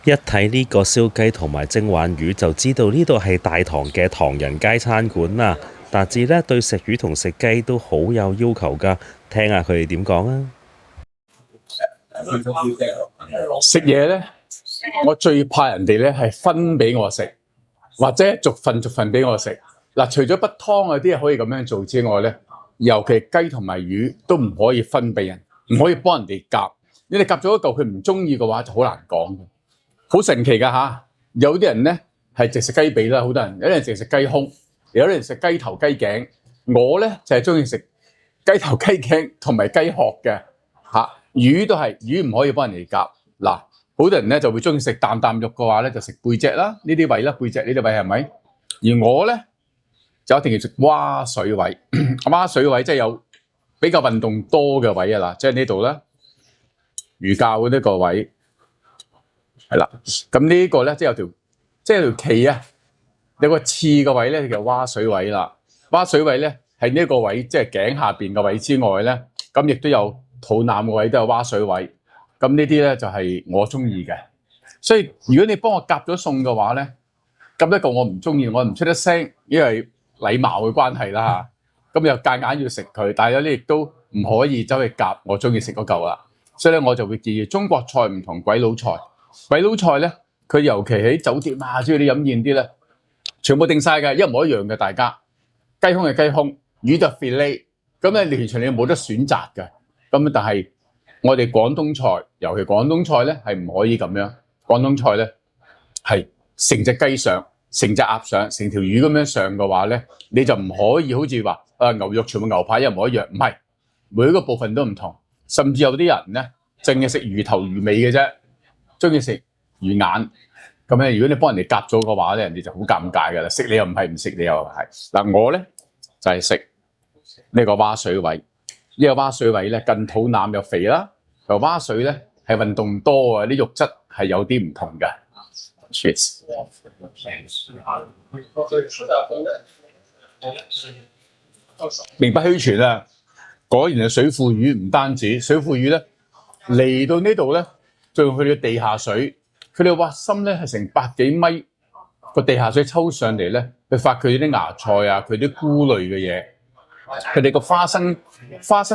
一睇呢個燒雞同埋蒸鯇魚就知道呢度係大堂嘅唐人街餐館啦。達志呢對食魚同食雞都好有要求㗎，聽下佢哋點講啊！食嘢咧，我最怕人哋咧係分俾我食，或者逐份俾我食。嗱，除咗筆湯嗰啲可以咁樣做之外咧，尤其雞同埋魚都唔可以分俾人，唔可以幫人哋夾。你哋夾咗一嚿佢唔中意嘅話，就好難講。好神奇㗎嚇！有啲人咧係淨食雞髀啦，好多人有啲人淨食雞胸，有啲人食雞頭雞頸。我咧就係中意食雞頭雞頸同埋雞殼嘅嚇。魚都係魚唔可以幫人哋夾。嗱，好多人咧就會中意食啖肉嘅話咧，就食背脊啦，呢啲位啦，背脊呢啲位係咪？而我咧就一定要食蛙水位。蛙水位即係有比較運動多嘅位啊嗱，即係呢度啦，魚教呢個位。係啦，咁呢個咧即係有條鰭啊，有個刺嘅位咧就叫蛙水位啦。蛙水位咧係呢個位，即係頸下邊嘅位之外咧，咁亦都有肚腩嘅位都有蛙水位。咁呢啲咧就係我中意嘅。所以如果你幫我夾咗餸嘅話咧，咁一個我唔中意，我唔出得聲，因為禮貌嘅關係啦嚇。咁又夾硬要食佢，但係有啲亦都唔可以走去夾我中意食嗰嚿啦。所以咧我就會建議中國菜唔同鬼佬菜。鬼佬菜咧，佢尤其喺酒店啊，之類啲飲宴啲咧，全部定晒嘅，一模一樣嘅。大家雞胸係雞胸，魚就 filet， 咁咧完全你冇得選擇嘅。咁但係我哋廣東菜，尤其廣東菜咧係唔可以咁樣。廣東菜咧係成隻雞上，成隻鴨上，成條魚咁樣上嘅話咧，你就唔可以好似話牛肉全部牛排一模一樣，唔係，每一個部分都唔同。甚至有啲人咧淨係食魚頭魚尾嘅啫。中意食魚眼咁咧，如果你幫人哋夾咗嘅話咧，人哋就好尷尬㗎啦。食你又唔係，唔食你又係。嗱，我咧就係食呢個蛙水位。呢個蛙水位咧近肚腩又肥啦，又蛙水咧係運動多啊，啲肉質係有啲唔同嘅。Cheers！ 名不虛傳啊，果然係水庫魚，唔單止水庫魚咧嚟到呢度咧。仲去到地下水，佢哋挖深咧係成100幾米個地下水抽上嚟咧，去發佢啲芽菜啊，佢啲菇類嘅嘢。佢哋個花生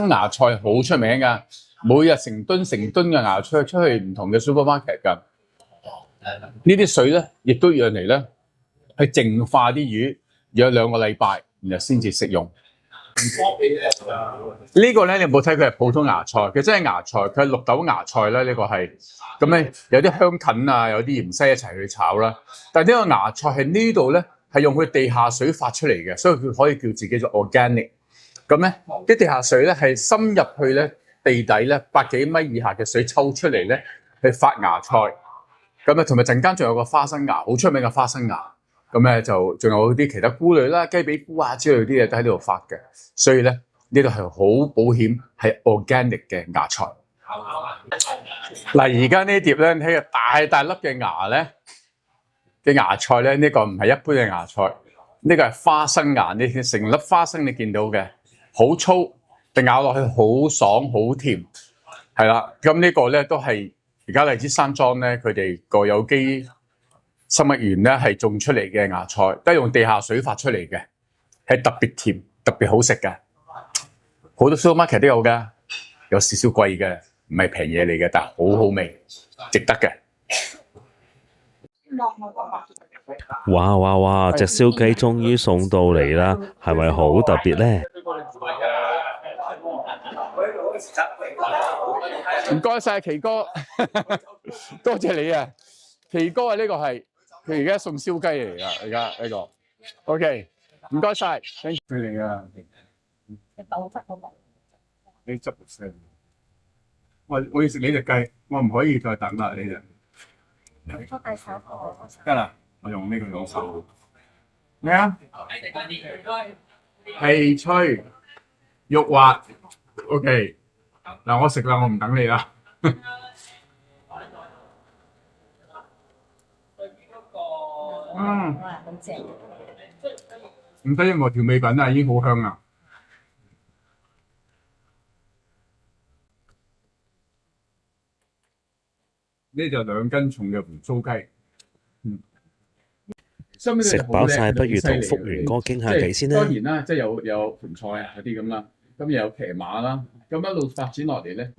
芽菜好出名㗎，每日成噸嘅芽菜出去唔同嘅 supermarket 㗎。呢啲水咧，亦都讓嚟咧去淨化啲魚，養2個禮拜，然後先至食用。呢個咧，你有冇睇佢係普通芽菜？佢真係芽菜，佢係綠豆芽菜啦。呢個係咁咧，有啲香芹啊，有啲芫茜一齊去炒啦。但係呢個芽菜喺呢度咧，係用佢地下水發出嚟嘅，所以佢可以叫自己做 organic。咁咧，啲地下水咧係深入去咧地底咧100幾米以下嘅水抽出嚟咧，去發芽菜。咁啊，同埋陣間仲有個花生芽，好出名嘅花生芽。咁咧就仲有啲其他菇類啦，雞髀菇啊之類啲嘢都喺呢度發嘅，所以咧呢度係好保險，係 organic 嘅芽菜。嗱，而家呢碟咧睇個大粒嘅芽咧嘅芽菜咧，呢個唔係一般嘅芽菜，呢個係花生芽，你成粒花生你見到嘅，好粗，但咬落去好爽好甜，係啦。咁呢個咧都係而家荔枝山莊咧佢哋個有機生物園咧係種出嚟嘅芽菜，都係用地下水發出嚟嘅，係特別甜、特別好食嘅。好多 supermarket 都有㗎，有少少貴嘅，唔係平嘢嚟嘅，但係好好味，值得嘅。哇！隻燒雞終於送到嚟啦，係咪好特別咧？唔該晒，奇哥，多謝你啊！奇哥啊，呢個係佢而家送燒雞嚟㗎，而家呢個 OK， 唔該晒 ，thank you 佢嚟㗎。豆汁嗰個，你汁聲，我要食呢隻雞，我唔可以再等啦，呢隻。我第手得啦，我用呢個用手。咩啊？皮脆肉滑 ，OK。嗱，我食啦，我唔等你啦。唔使任何調味品啊，已經好香啦。呢就2斤重嘅胡鬚雞。食飽晒，不如同福元哥傾下偈先啦。當然啦，即係有盤菜啊嗰啲咁啦，咁又有騎馬啦，咁一路發展落嚟咧，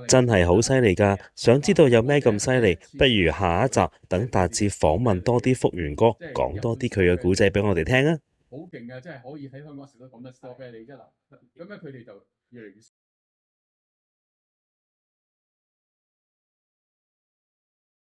真係好犀利㗎！想知道有咩咁犀利，不如下一集等達智訪問多啲福元哥，講多啲佢嘅故仔俾我哋聽啊！好勁嘅，真係可以喺香港食到咁多 strawberry 啫嗱，咁咧佢哋就越嚟越